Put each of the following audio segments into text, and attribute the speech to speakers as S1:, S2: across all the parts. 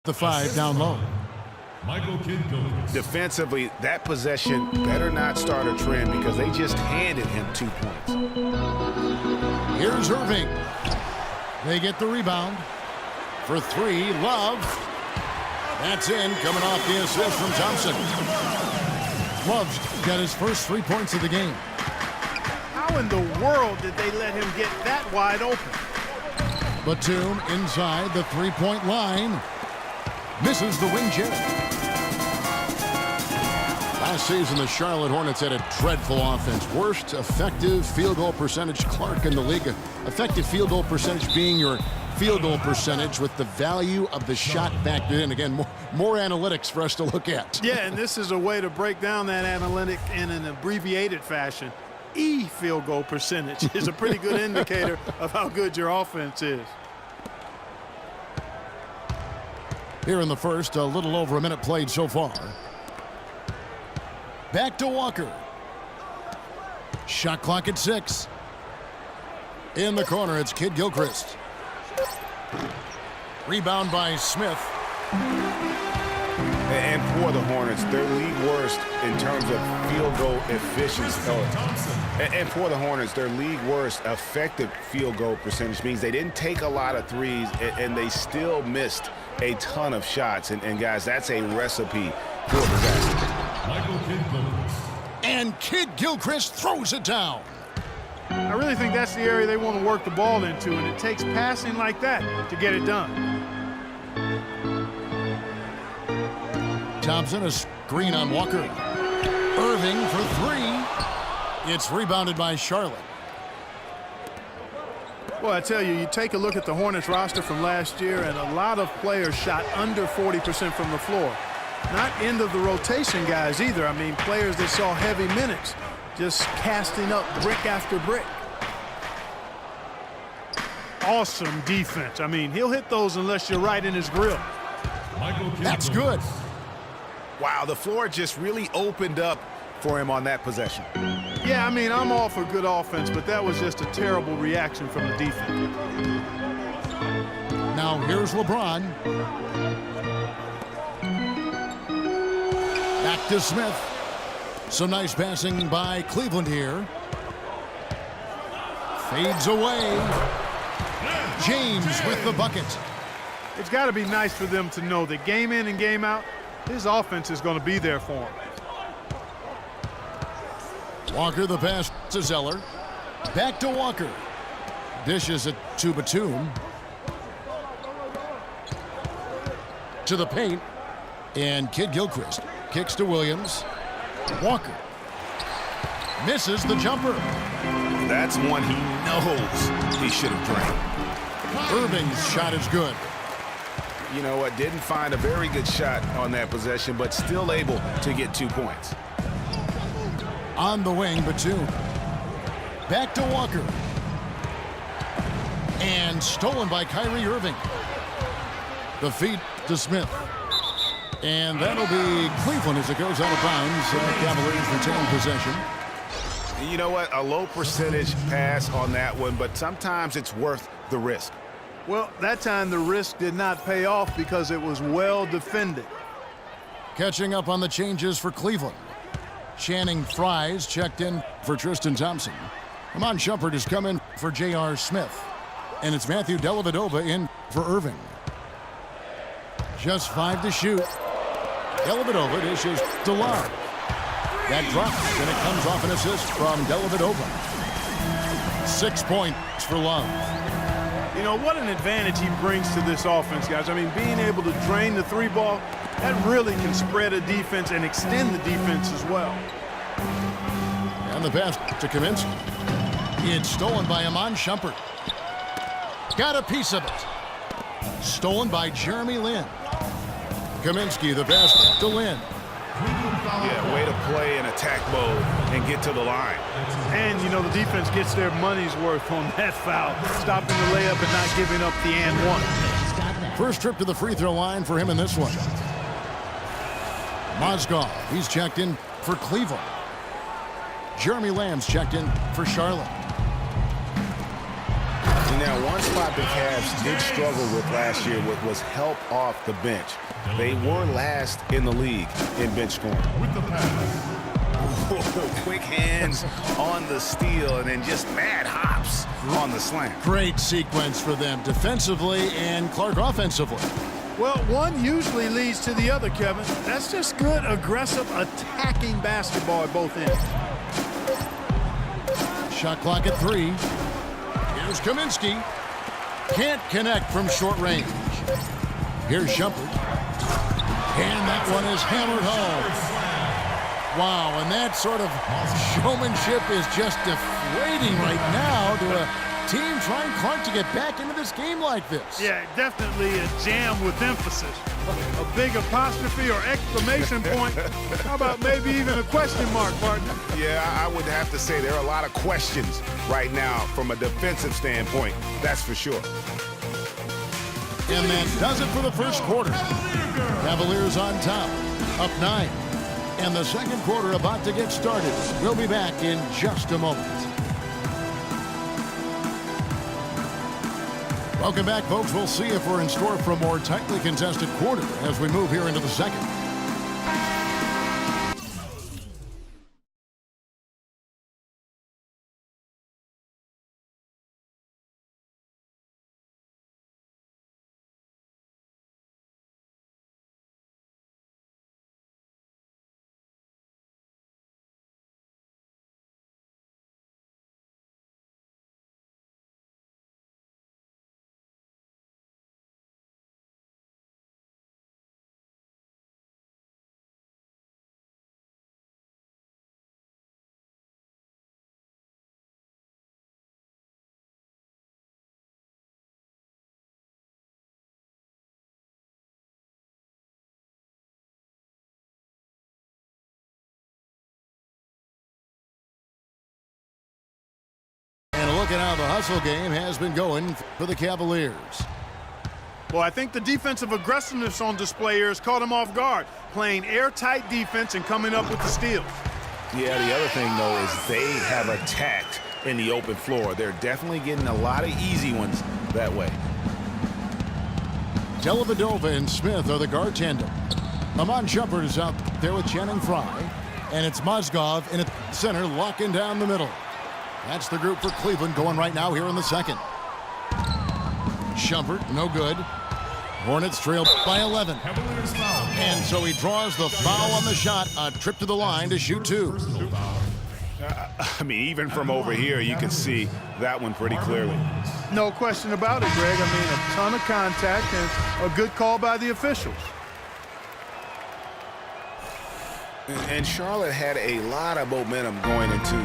S1: The 5 down low.
S2: Defensively, that possession better not start a trend because they just handed him 2 points.
S1: Here's Irving. They get the rebound. For 3, Love. That's in, coming off the assist from Thompson. Love's got his first 3 points of the game.
S3: How in the world did they let him get that wide open?
S1: Batum inside the three-point line. Misses the wing chip. Last season, the Charlotte Hornets had a dreadful offense. Worst effective field goal percentage, Clark, in the league. Effective field goal percentage being your field goal percentage with the value of the shot factored in. Again, more analytics for us to look at.
S3: Yeah, and this is a way to break down that analytic in an abbreviated fashion. Field goal percentage is a pretty good indicator of how good your offense is.
S1: Here in the first, a little over a minute played so far. Back to Walker. Shot clock at 6. In the corner, it's Kid Gilchrist. Rebound by Smith.
S2: And for the Hornets, their league worst in terms of field goal efficiency. And for the Hornets, their league worst effective field goal percentage means they didn't take a lot of threes and they still missed a ton of shots. And guys, that's a recipe for disaster.
S1: And Kid Gilchrist throws it down.
S3: I really think that's the area they want to work the ball into, and it takes passing like that to get it done.
S1: Thompson, a screen on Walker. Irving for 3. It's rebounded by Charlotte.
S3: Well, I tell you, you take a look at the Hornets roster from last year, and a lot of players shot under 40% from the floor. Not end of the rotation guys either. I mean, players that saw heavy minutes, just casting up brick after brick. Awesome defense. I mean, he'll hit those unless you're right in his grill.
S1: That's good.
S2: Wow, the floor just really opened up for him on that possession.
S3: Yeah, I mean, I'm all for good offense, but that was just a terrible reaction from the defense.
S1: Now here's LeBron. Back to Smith. Some nice passing by Cleveland here. Fades away. James with the bucket.
S3: It's got to be nice for them to know that game in and game out, his offense is going to be there for him.
S1: Walker the pass to Zeller. Back to Walker. Dishes it to Batum. To the paint. And Kid Gilchrist kicks to Williams. Walker misses the jumper.
S2: That's one he knows he should have drained.
S1: Irving's shot is good.
S2: You know what? Didn't find a very good shot on that possession, but still able to get 2 points.
S1: On the wing, Batum. Back to Walker. And stolen by Kyrie Irving. The feed to Smith. And that'll be Cleveland as it goes out of bounds. The Cavaliers retain possession.
S2: You know what? A low percentage pass on that one, but sometimes it's worth the risk.
S3: Well, that time the risk did not pay off because it was well defended.
S1: Catching up on the changes for Cleveland. Channing Frye's checked in for Tristan Thompson. Amon Shumpert has come in for J.R. Smith. And it's Matthew Dellavedova in for Irving. Just 5 to shoot. Dellavedova dishes to Love. That drops, and it comes off an assist from Dellavedova. 6 points for Love.
S3: You know, what an advantage he brings to this offense, guys. I mean, being able to drain the 3-ball, that really can spread a defense and extend the defense as well.
S1: And the pass to Kaminsky. It's stolen by Amon Shumpert. Got a piece of it. Stolen by Jeremy Lin. Kaminsky, the pass to Lin.
S2: Yeah, way to play in attack mode and get to the line.
S3: And, you know, the defense gets their money's worth on that foul, stopping the layup and not giving up the and one.
S1: First trip to the free throw line for him in this one. Mozgov, he's checked in for Cleveland. Jeremy Lamb's checked in for Charlotte.
S2: You Now, one spot the Cavs did struggle with last year was help off the bench. They were last in the league in bench scoring.
S4: With the pass.
S2: Quick hands on the steal and then just mad hops on the slam.
S1: Great sequence for them defensively and Clark offensively.
S3: Well, one usually leads to the other, Kevin. That's just good, aggressive, attacking basketball at both ends.
S1: Shot clock at 3. Here's Kaminsky. Can't connect from short range. Here's Shumpert. And that one is hammered home. Wow, and that sort of showmanship is just deflating right now to a team trying Clark to get back into this game like this.
S3: Yeah, definitely a jam with emphasis. A big apostrophe or exclamation point. How about maybe even a question mark, partner?
S2: Yeah, I would have to say there are a lot of questions right now from a defensive standpoint. That's for sure.
S1: And that does it for the first quarter. Cavaliers on top, up 9. And the second quarter about to get started. We'll be back in just a moment. Welcome back, folks. We'll see if we're in store for a more tightly contested quarter as we move here into the second. Look at how the hustle game has been going for the Cavaliers.
S3: Well, I think the defensive aggressiveness on display here has caught him off guard, playing airtight defense and coming up with the steals.
S2: Yeah, the other thing, though, is they have attacked in the open floor. They're definitely getting a lot of easy ones that way.
S1: Dellavedova and Smith are the guard tandem. Amon Shumpert is out there with Channing Frye. And it's Mozgov in the center, locking down the middle. That's the group for Cleveland going right now here in the second. Shumpert, no good. Hornets trail by 11. And so he draws the foul on the shot. A trip to the line to shoot 2.
S2: I mean, even from over here, you can see that one pretty clearly.
S3: No question about it, Greg. I mean, a ton of contact and a good call by the officials.
S2: And Charlotte had a lot of momentum going into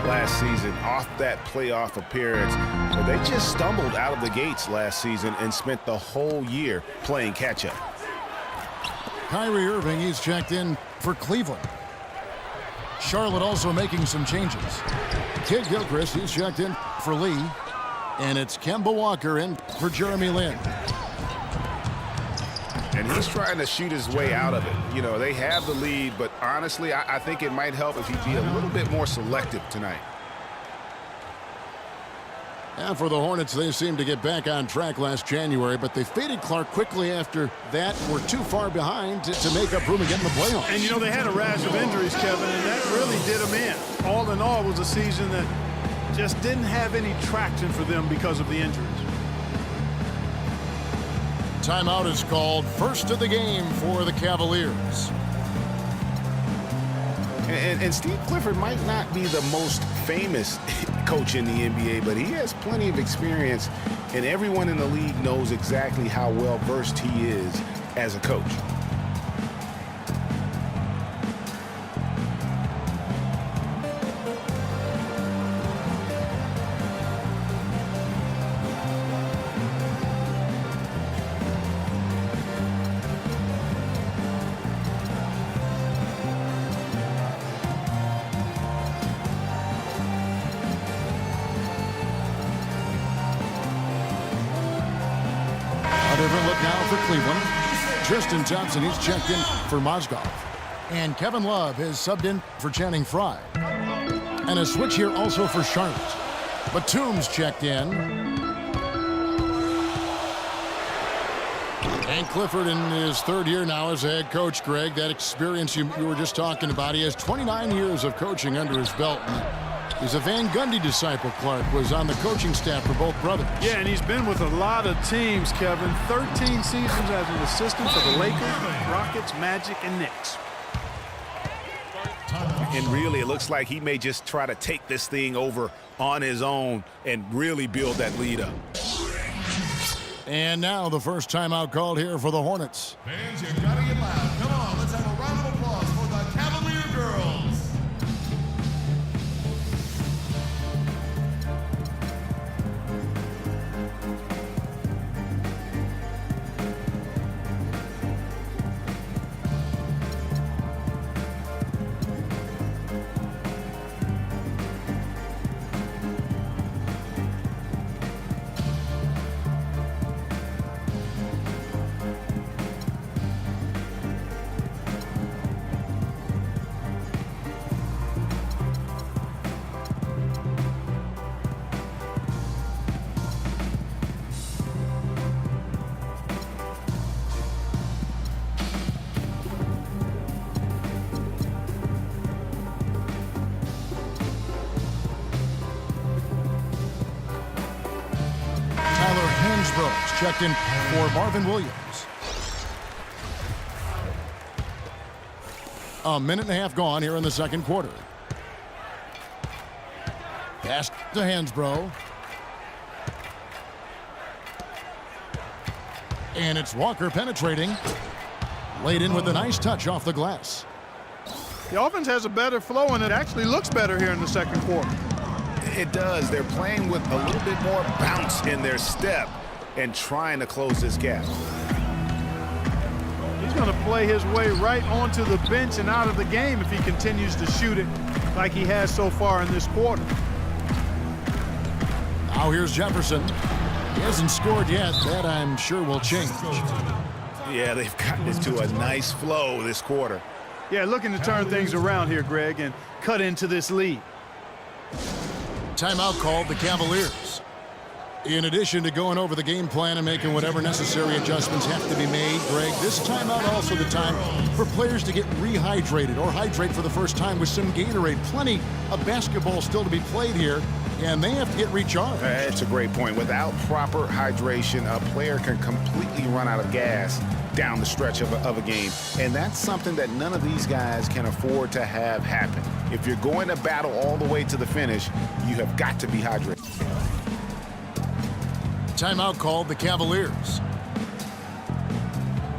S2: last season off that playoff appearance. But they just stumbled out of the gates last season and spent the whole year playing catch-up.
S1: Kyrie Irving, he's checked in for Cleveland. Charlotte also making some changes. Kid Gilchrist, he's checked in for Lee. And it's Kemba Walker in for Jeremy Lin.
S2: And he's trying to shoot his way out of it. You know, they have the lead, but honestly, I think it might help if he'd be a little bit more selective tonight.
S1: And for the Hornets, they seemed to get back on track last January, but they faded Clark quickly after that. Were too far behind to make up room again in the playoffs.
S3: And, you know, they had a rash of injuries, Kevin, and that really did them in. All in all, it was a season that just didn't have any traction for them because of the injuries.
S1: Timeout is called. First of the game for the Cavaliers.
S2: And Steve Clifford might not be the most famous coach in the NBA, but he has plenty of experience, and everyone in the league knows exactly how well-versed he is as a coach.
S1: Different look now for Cleveland. Tristan Thompson, he's checked in for Mozgov. And Kevin Love has subbed in for Channing Frye. And a switch here also for Charlotte. Batum's checked in. Clifford in his third year now as a head coach, Greg. That experience you were just talking about. He has 29 years of coaching under his belt. He's a Van Gundy disciple. Clark was on the coaching staff for both brothers.
S3: Yeah, and he's been with a lot of teams, Kevin. 13 seasons as an assistant for the Lakers, Rockets, Magic, and Knicks.
S2: And really, it looks like he may just try to take this thing over on his own and really build that lead up.
S1: And now the first timeout called here for the Hornets.
S4: Fans, you gotta get loud. Come on, let's have a round of applause for the Cavalier girls.
S1: Checked in for Marvin Williams. A minute and a half gone here in the second quarter. Pass to Hansbrough. And it's Walker penetrating. Laid in with a nice touch off the glass.
S3: The offense has a better flow, and it actually looks better here in the second quarter.
S2: It does. They're playing with a little bit more bounce in their step and trying to close this gap.
S3: He's going to play his way right onto the bench and out of the game if he continues to shoot it like he has so far in this quarter.
S1: Now here's Jefferson. He hasn't scored yet. That, I'm sure, will change.
S2: Yeah, they've gotten into a nice flow this quarter.
S3: Yeah, looking to turn things around here, Greg, and cut into this lead.
S1: Timeout called the Cavaliers. In addition to going over the game plan and making whatever necessary adjustments have to be made, Greg, this timeout also the time for players to get rehydrated or hydrate for the first time with some Gatorade. Plenty of basketball still to be played here, and they have to get recharged.
S2: That's a great point. Without proper hydration, a player can completely run out of gas down the stretch of a game, and that's something that none of these guys can afford to have happen. If you're going to battle all the way to the finish, you have got to be hydrated.
S1: Timeout called the Cavaliers.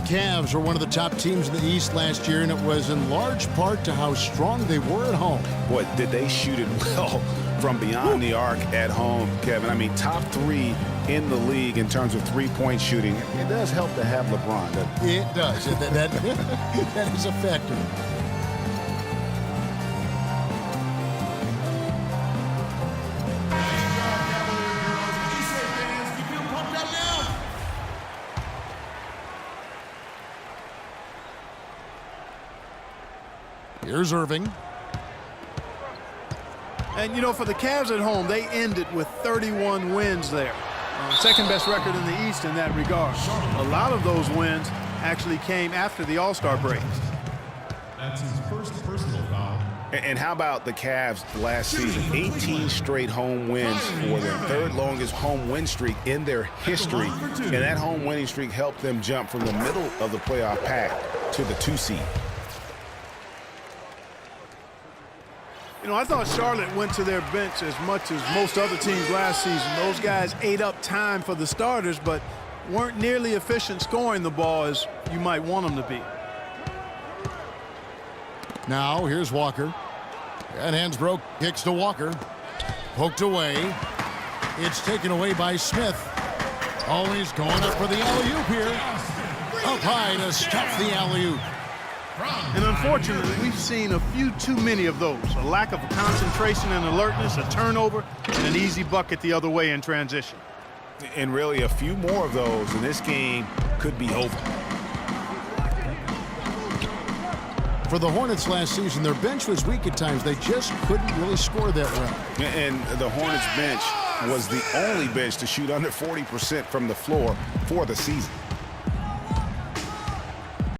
S1: Cavs were one of the top teams in the East last year, and it was in large part to how strong they were at home.
S2: Boy, did they shoot it well from beyond the arc at home, Kevin. I mean, top 3 in the league in terms of three-point shooting. It does help to have LeBron, doesn't it?
S1: It does. That is a factor. Here's Irving.
S3: And, you know, for the Cavs at home, they ended with 31 wins there. Second best record in the East in that regard. A lot of those wins actually came after the All-Star break.
S4: That's his first personal foul.
S2: And how about the Cavs last season? 18 straight home wins for their third longest home win streak in their history. And that home winning streak helped them jump from the middle of the playoff pack to the 2 seed.
S3: You know, I thought Charlotte went to their bench as much as most other teams last season. Those guys ate up time for the starters, but weren't nearly efficient scoring the ball as you might want them to be.
S1: Now here's Walker. And Hansbrough kicks to Walker. Poked away. It's taken away by Smith. Oh, he's going up for the alley-oop here. Up high to stuff the alley-oop.
S3: And unfortunately, we've seen a few too many of those. A lack of concentration and alertness, a turnover, and an easy bucket the other way in transition.
S2: And really, a few more of those, and this game could be over.
S1: For the Hornets last season, their bench was weak at times. They just couldn't really score that well.
S2: And the Hornets bench was the only bench to shoot under 40% from the floor for the season.